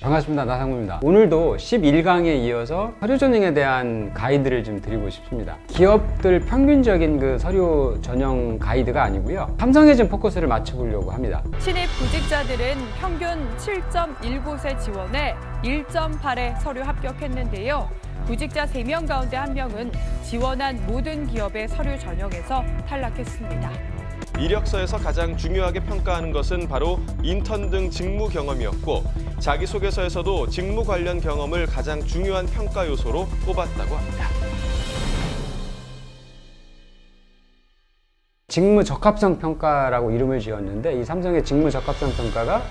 반갑습니다. 나상무입니다. 오늘도 11강에 이어서 서류 전형에 대한 가이드를 좀 드리고 싶습니다. 기업들 평균적인 그 서류 전형 가이드가 아니고요. 삼성에 좀 포커스를 맞춰보려고 합니다. 신입 구직자들은 평균 7.19세 지원에 1.8에 서류 합격했는데요. 구직자 3명 가운데 1명은 지원한 모든 기업의 서류 전형에서 탈락했습니다. 이력서에서 가장 중요하게 평가하는 것은 바로 인턴 등 직무 경험이었고 자기소개서에서도 직무 관련 경험을 가장 중요한 평가 요소로 꼽았다고 합니다. 직무 적합성 평가라고 이름을 지었는데 이 삼성의 직무 적합성 평가가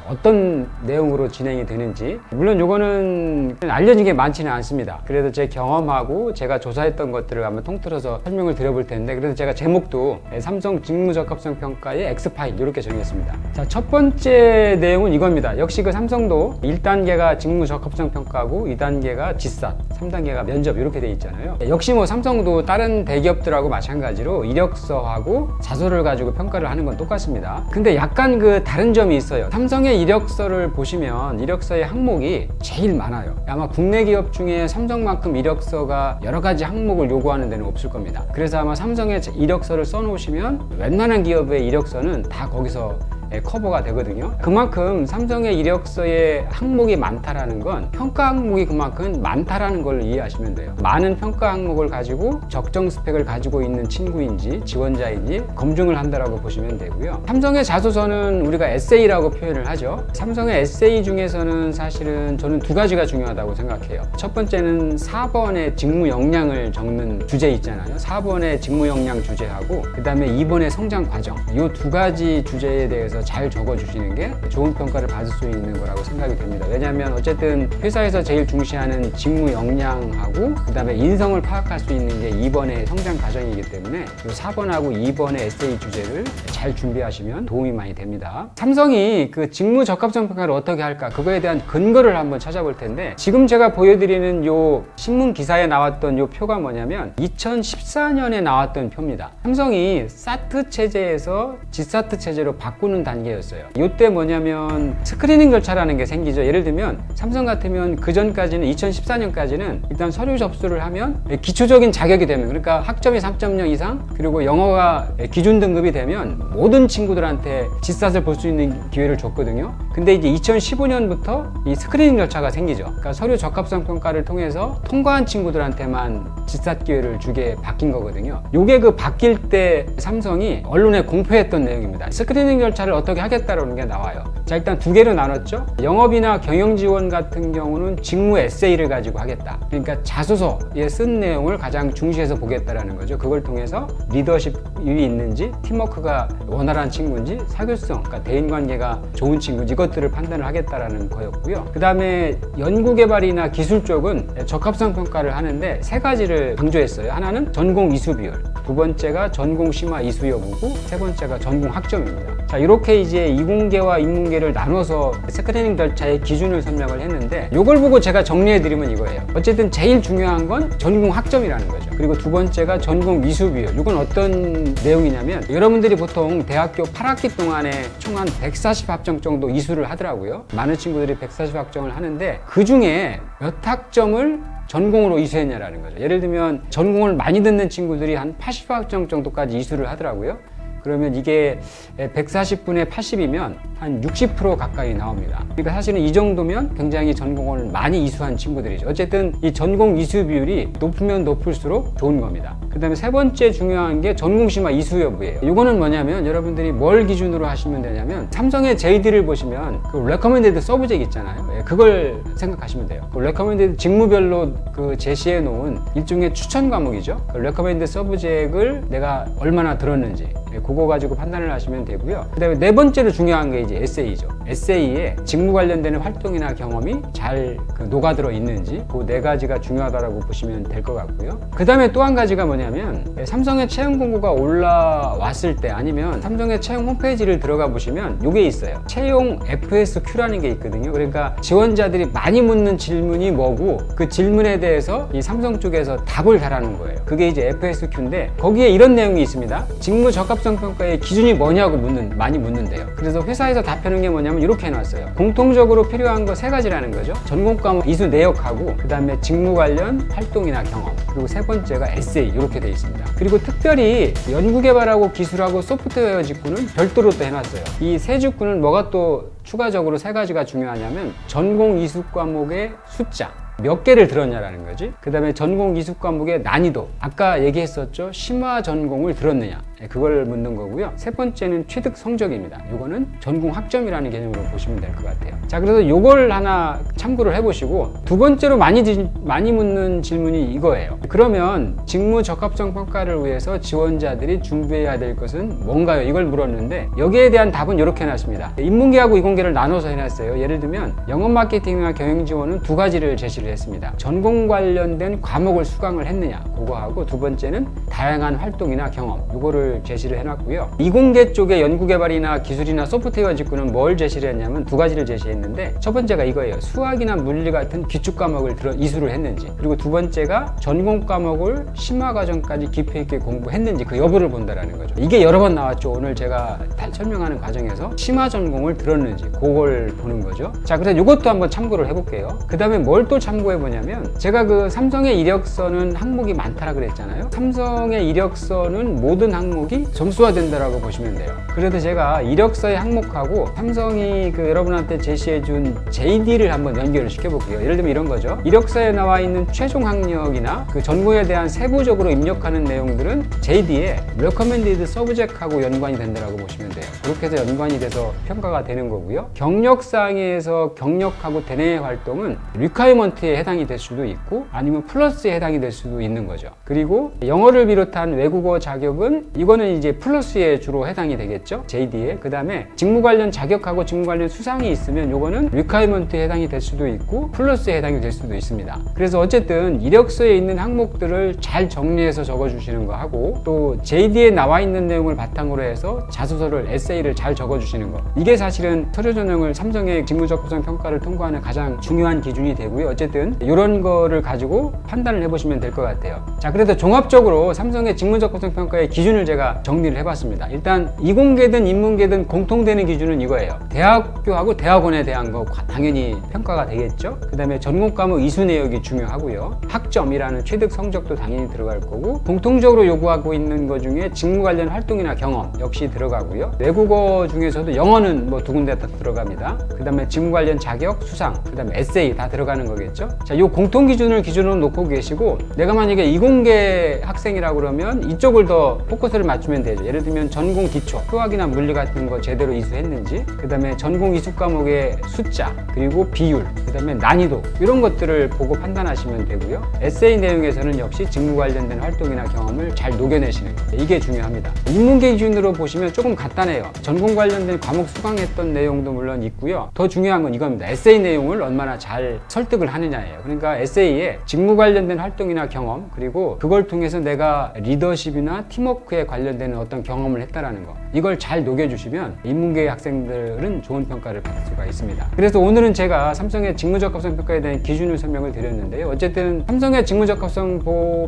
어떤 내용으로 진행이 되는지, 물론 이거는 알려진 게 많지는 않습니다. 그래도 제 경험하고 제가 조사했던 것들을 한번 통틀어서 설명을 드려볼 텐데, 그래서 제가 제목도 삼성 직무 적합성 평가의 X파일 이렇게 정했습니다. 자, 첫 번째 내용은 이겁니다. 역시 그 삼성도 1단계가 직무 적합성 평가고 2단계가 지삿, 3단계가 면접 이렇게 돼 있잖아요. 역시 뭐 삼성도 다른 대기업들하고 마찬가지로 이력서하고 자소를 가지고 평가를 하는 건 똑같습니다. 근데 약간 그 다른 점이 있어요. 삼성의 이력서를 보시면 이력서의 항목이 제일 많아요. 아마 국내 기업 중에 삼성만큼 이력서가 여러 가지 항목을 요구하는 데는 없을 겁니다. 그래서 아마 삼성의 이력서를 써놓으시면 웬만한 기업의 이력서는 다 거기서 커버가 되거든요. 그만큼 삼성의 이력서의 항목이 많다라는 건 평가 항목이 그만큼 많다라는 걸 이해하시면 돼요. 많은 평가 항목을 가지고 적정 스펙을 가지고 있는 친구인지 지원자인지 검증을 한다라고 보시면 되고요. 삼성의 자소서는 우리가 에세이라고 표현을 하죠. 삼성의 에세이 중에서는 사실은 저는 두 가지가 중요하다고 생각해요. 첫 번째는 4번의 직무 역량을 적는 주제 있잖아요. 4번의 직무 역량 주제하고 그 다음에 2번의 성장 과정, 이 두 가지 주제에 대해서 잘 적어주시는 게 좋은 평가를 받을 수 있는 거라고 생각이 됩니다. 왜냐하면 어쨌든 회사에서 제일 중시하는 직무 역량하고 그 다음에 인성을 파악할 수 있는 게 2번의 성장 과정이기 때문에 4번하고 2번의 에세이 주제를 잘 준비하시면 도움이 많이 됩니다. 삼성이 그 직무 적합성 평가를 어떻게 할까, 그거에 대한 근거를 한번 찾아볼 텐데, 지금 제가 보여드리는 요 신문 기사에 나왔던 요 표가 뭐냐면 2014년에 나왔던 표입니다. 삼성이 사트 체제에서 지사트 체제로 바꾸는 단계였어요. 이때 뭐냐면 스크리닝 절차라는 게 생기죠. 예를 들면 삼성 같으면 그 전까지는 2014년까지는 일단 서류 접수를 하면 기초적인 자격이 되면, 그러니까 학점이 3.0 이상 그리고 영어가 기준 등급이 되면 모든 친구들한테 지삿을 볼 수 있는 기회를 줬거든요. 근데 이제 2015년부터 이 스크리닝 절차가 생기죠. 그러니까 서류 적합성 평가를 통해서 통과한 친구들한테만 지삿 기회를 주게 바뀐 거거든요. 요게 그 바뀔 때 삼성이 언론에 공표했던 내용입니다. 스크리닝 절차를 어떻게 하겠다라는 게 나와요. 자, 일단 두 개로 나눴죠. 영업이나 경영 지원 같은 경우는 직무 에세이를 가지고 하겠다. 그러니까 자소서에 쓴 내용을 가장 중시해서 보겠다라는 거죠. 그걸 통해서 리더십이 있는지, 팀워크가 원활한 친구인지, 사교성, 그러니까 대인관계가 좋은 친구인지 이것들을 판단을 하겠다라는 거였고요. 그 다음에 연구개발이나 기술 쪽은 적합성 평가를 하는데 세 가지를 강조했어요. 하나는 전공 이수 비율, 두 번째가 전공 심화 이수 여부고, 세 번째가 전공 학점입니다. 자, 이렇게 이제 이공계와 인문계를 나눠서 스크리닝 절차의 기준을 설명을 했는데, 이걸 보고 제가 정리해드리면 이거예요. 어쨌든 제일 중요한 건 전공 학점이라는 거죠. 그리고 두 번째가 전공 이수 비율. 이건 어떤 내용이냐면, 여러분들이 보통 대학교 8학기 동안에 총 한 140 학점 정도 이수를 하더라고요. 많은 친구들이 140 학점을 하는데 그 중에 몇 학점을 전공으로 이수했냐라는 거죠. 예를 들면 전공을 많이 듣는 친구들이 한 80학점 정도까지 이수를 하더라고요. 그러면 이게 140분의 80이면 한 60% 가까이 나옵니다. 그러니까 사실은 이 정도면 굉장히 전공을 많이 이수한 친구들이죠. 어쨌든 이 전공 이수 비율이 높으면 높을수록 좋은 겁니다. 그 다음에 세 번째 중요한 게 전공 심화 이수 여부예요. 이거는 뭐냐면 여러분들이 뭘 기준으로 하시면 되냐면, 삼성의 JD를 보시면 그 레커멘디드 서브젝 있잖아요. 그걸 생각하시면 돼요. 그 레커멘디드 직무별로 그 제시해 놓은 일종의 추천 과목이죠. 그 레커멘디드 서브젝을 내가 얼마나 들었는지 그거 가지고 판단을 하시면 되고요. 그 다음에 네 번째로 중요한 게 이제 에세이죠. 에세이에 직무 관련되는 활동이나 경험이 잘 녹아들어 있는지, 그 네 가지가 중요하다고 보시면 될 것 같고요. 그 다음에 또 한 가지가 뭐냐면 뭐냐면 삼성의 채용 공고가 올라왔을 때 아니면 삼성의 채용 홈페이지를 들어가 보시면 이게 있어요. 채용 FSQ라는 게 있거든요. 그러니까 지원자들이 많이 묻는 질문이 뭐고 그 질문에 대해서 이 삼성 쪽에서 답을 달하는 거예요. 그게 이제 FSQ인데 거기에 이런 내용이 있습니다. 직무 적합성 평가의 기준이 뭐냐고 많이 묻는데요. 그래서 회사에서 답하는 게 뭐냐면 이렇게 해놨어요. 공통적으로 필요한 거 3가지라는 거죠. 전공 과목 이수 내역하고 그 다음에 직무 관련 활동이나 경험, 그리고 3번째가 에세이 이렇게 돼 있습니다. 그리고 특별히 연구개발하고 기술하고 소프트웨어 직군은 별도로 또 해놨어요. 이 세 직군은 뭐가 또 추가적으로 3가지가 중요하냐면 전공 이수 과목의 숫자, 몇 개를 들었냐라는 거지. 그 다음에 전공 이수 과목의 난이도, 아까 얘기했었죠. 심화 전공을 들었느냐, 그걸 묻는 거고요. 3번째는 취득 성적입니다. 이거는 전공 학점이라는 개념으로 보시면 될 것 같아요. 자, 그래서 이걸 하나 참고를 해보시고, 2번째로 많이 묻는 질문이 이거예요. 그러면 직무 적합성 평가를 위해서 지원자들이 준비해야 될 것은 뭔가요? 이걸 물었는데 여기에 대한 답은 이렇게 해놨습니다. 인문계하고 이공계를 나눠서 해놨어요. 예를 들면 영업 마케팅이나 경영 지원은 2가지를 제시를 했습니다. 전공 관련된 과목을 수강을 했느냐, 그거하고 2번째는 다양한 활동이나 경험, 이거를 제시를 해놨고요. 이공계 쪽의 연구개발이나 기술이나 소프트웨어 직군은 뭘 제시를 했냐면 2가지를 제시했는데, 첫 번째가 이거예요. 수학이나 물리 같은 기출 과목을 이수를 했는지, 그리고 2번째가 전공 과목을 심화 과정까지 깊이 있게 공부했는지 그 여부를 본다라는 거죠. 이게 여러 번 나왔죠. 오늘 제가 설명하는 과정에서 심화 전공을 들었는지 그걸 보는 거죠. 자, 그래서 이것도 한번 참고를 해볼게요. 그 다음에 뭘 또 참고해 보냐면, 제가 그 삼성의 이력서는 항목이 많다라 그랬잖아요. 삼성의 이력서는 모든 항목이 점수화 된다라고 보시면 돼요. 그래도 제가 이력서의 항목하고 삼성이 여러분한테 제시해준 JD를 한번 연결을 시켜볼게요. 예를 들면 이런 거죠. 이력서에 나와 있는 최종 학력이나 그 전공에 대한 세부적으로 입력하는 내용들은 JD에 recommended subject하고 연관이 된다라고 보시면 돼요. 그렇게 해서 연관이 돼서 평가가 되는 거고요. 경력사항에서 경력하고 대내 활동은 requirement에 해당이 될 수도 있고 아니면 플러스에 해당이 될 수도 있는 거죠. 그리고 영어를 비롯한 외국어 자격은 이거는 이제 플러스에 주로 해당이 되겠죠. JD에. 그 다음에 직무 관련 자격하고 직무 관련 수상이 있으면 이거는 requirement에 해당이 될 수도 있고 플러스에 해당이 될 수도 있습니다. 그래서 어쨌든 이력서에 있는 항목들을 잘 정리해서 적어주시는 거 하고, 또 JD에 나와 있는 내용을 바탕으로 해서 자소서를 에세이를 잘 적어주시는 거, 이게 사실은 서류 전형을 삼성의 직무 적합성 평가를 통과하는 가장 중요한 기준이 되고요. 어쨌든 이런 거를 가지고 판단을 해보시면 될 것 같아요. 자, 그래서 종합적으로 삼성의 직무 적합성 평가의 기준을 제가 정리를 해봤습니다. 일단 이공계든 인문계든 공통되는 기준은 이거예요. 대학교하고 대학원에 대한 거 당연히 평가가 되겠죠. 그 다음에 전공 과목 이수 내역이 중요하고요. 학점이라는 취득 성적도 당연히 들어갈 거고, 공통적으로 요구하고 있는 것 중에 직무 관련 활동이나 경험 역시 들어가고요. 외국어 중에서도 영어는 뭐 2군데 다 들어갑니다. 그 다음에 직무 관련 자격, 수상, 그 다음에 에세이 다 들어가는 거겠죠. 자, 요 공통 기준을 기준으로 놓고 계시고, 내가 만약에 이공계 학생이라고 그러면 이쪽을 더 포커스를 맞추면 되죠. 예를 들면 전공 기초, 수학이나 물리 같은 거 제대로 이수했는지, 그 다음에 전공 이수 과목의 숫자, 그리고 비율, 그 다음에 난이도, 이런 것들을 보고 판단하시면 되고요. 에세이 내용에서는 역시 직무 관련된 활동이나 경험을 잘 녹여내시는 거, 이게 중요합니다. 인문계 기준으로 보시면 조금 간단해요. 전공 관련된 과목 수강했던 내용도 물론 있고요. 더 중요한 건 이겁니다. 에세이 내용을 얼마나 잘 설득을 하느냐예요. 그러니까 에세이에 직무 관련된 활동이나 경험, 그리고 그걸 통해서 내가 리더십이나 팀워크에 관련되는 어떤 경험을 했다라는 거, 이걸 잘 녹여주시면 인문계 학생들은 좋은 평가를 받을 수가 있습니다. 그래서 오늘은 제가 삼성의 직무적합성 평가에 대한 기준을 설명을 드렸는데요. 어쨌든 삼성의 직무적합성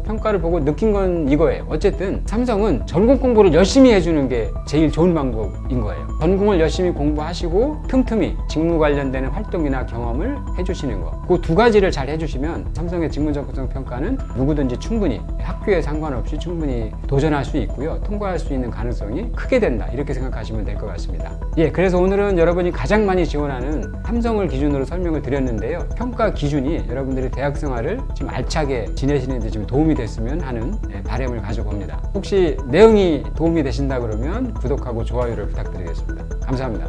평가를 보고 느낀 건 이거예요. 어쨌든 삼성은 전공 공부를 열심히 해주는 게 제일 좋은 방법인 거예요. 전공을 열심히 공부하시고 틈틈이 직무 관련되는 활동이나 경험을 해주시는 거, 그 2가지를 잘 해주시면 삼성의 직무적합성 평가는 누구든지 충분히 학교에 상관없이 충분히 도전할 수 있고요. 통과할 수 있는 가능성이 크게 된다, 이렇게 생각하시면 될 것 같습니다. 예, 그래서 오늘은 여러분이 가장 많이 지원하는 삼성을 기준으로 설명을 드렸는데요. 평가 기준이 여러분들이 대학 생활을 좀 알차게 지내시는 데 좀 도움이 됐으면 하는 바람을 가져봅니다. 혹시 내용이 도움이 되신다 그러면 구독하고 좋아요를 부탁드리겠습니다. 감사합니다.